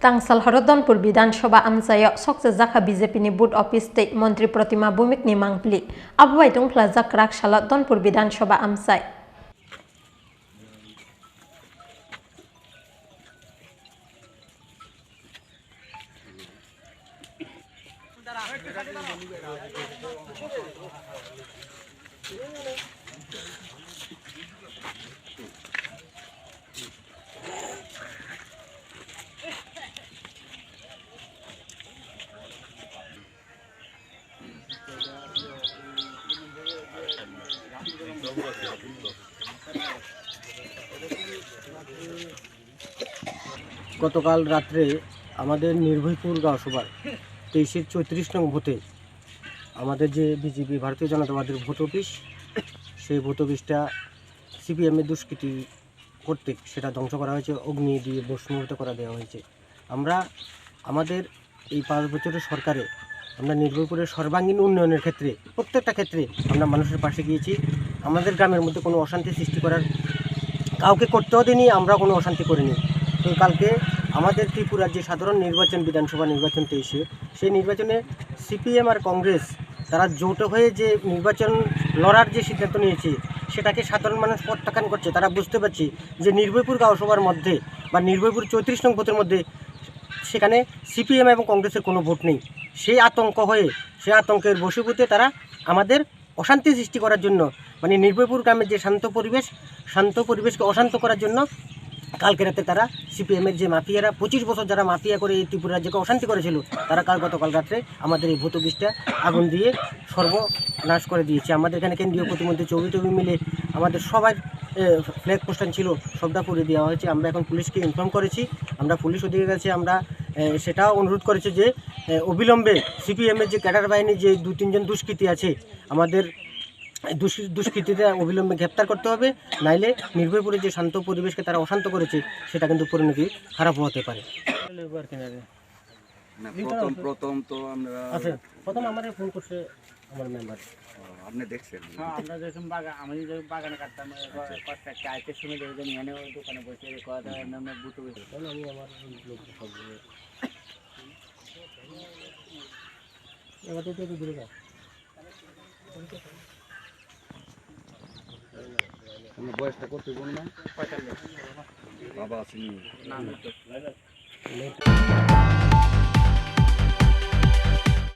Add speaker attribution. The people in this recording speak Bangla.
Speaker 1: तांसाल हरदनपुर विधानसभा आमसायाव सकसे जाखा बीजेपी बुथ अफिस तै मंत्री प्रतिमा भूमिक नि मांगप्ली आबुवाई दंफ्ला जाक्राक साला दनपुर विधानसभा आमसाय
Speaker 2: গতকাল রাত্রে আমাদের নির্ভয়পুর গাঁওসভার 23-এর 34 নং ভোটে আমাদের যে বিজেপি ভারতীয় জনতা পার্টির ভোট অফিস, সেই ভোট অফিসটা সিপিএমের দুষ্কৃতী কর্তৃক সেটা ধ্বংস করা হয়েছে, অগ্নি দিয়ে ভস্মীভূত করা দেওয়া হয়েছে। আমরা আমাদের এই 5 বছরের সরকারে আমরা নির্ভয়পুরের সর্বাঙ্গীন উন্নয়নের ক্ষেত্রে প্রত্যেকটা ক্ষেত্রে আমরা মানুষের পাশে গিয়েছি। আমাদের গ্রামের মধ্যে কোনো অশান্তি সৃষ্টি করার কাউকে করতেও দিইনি, আমরা কোনো অশান্তি করিনি। তো কালকে আমাদের ত্রিপুরার যে সাধারণ নির্বাচন, বিধানসভা নির্বাচন 23-এ, সেই নির্বাচনে সিপিএম আর কংগ্রেস তারা যৌথ হয়ে যে নির্বাচন লড়ার যে সিদ্ধান্ত নিয়েছে সেটাকে সাধারণ মানুষ প্রত্যাখ্যান করছে। তারা বুঝতে পারছে যে নির্ভয়পুর গাঁওসভার মধ্যে বা নির্ভয়পুর 34 নং ভোটের মধ্যে সেখানে সিপিএম এবং কংগ্রেসের কোনো ভোট নেই। সেই আতঙ্কের বশীভূতে তারা আমাদের অশান্তি সৃষ্টি করার জন্য, মানে নির্ভয়পুর গ্রামের যে শান্ত পরিবেশকে অশান্ত করার জন্য কালকে রাতে তারা সিপিএমের যে মাফিয়ারা 25 বছর যারা মাফিয়া করে এই ত্রিপুরা রাজ্যকে অশান্তি করেছিল, তারা গতকাল রাত্রে আমাদের এই ভোট অফিসটা আগুন দিয়ে সর্বনাশ করে দিয়েছে। আমাদের এখানে কেন্দ্রীয় প্রতিমন্ত্রী চৌধুরী মিলে আমাদের সবার ফ্ল্যাগ পোস্টার ছিল, সবটা করে দেওয়া হয়েছে। আমরা এখন পুলিশকে ইনফর্ম করেছি, আমরা পুলিশ অধিকারীর কাছে আমরা সেটাও অনুরোধ করেছি যে অবিলম্বে সিপিএমের যে ক্যাডার বাহিনী যে 2-3 জন দুষ্কৃতী আছে, আমাদের দুষ্কৃতীদের অবিলম্বে গ্রেপ্তার করতে হবে, নাইলে নির্ভয়পুরে যে শান্ত পরিবেশকে তারা অশান্ত করেছে সেটা কিন্তু পরিণতি খারাপ হতে পারে। প্রথম আমাদের ফোন করছে আমার মেম্বার।
Speaker 3: আপনি দেখছেন?
Speaker 4: আমরা যখন আমি যখন বাগানে কাটতাম চাইতে শুনে দেখবেন এখানে দোকানে বসে কথা বুটো বসে
Speaker 2: আমি আমার লোক সব এবার তো দূরে যাও।
Speaker 3: আপনার বয়সটা কত বলুন না?
Speaker 4: 45
Speaker 3: বাবা আছেন?
Speaker 4: না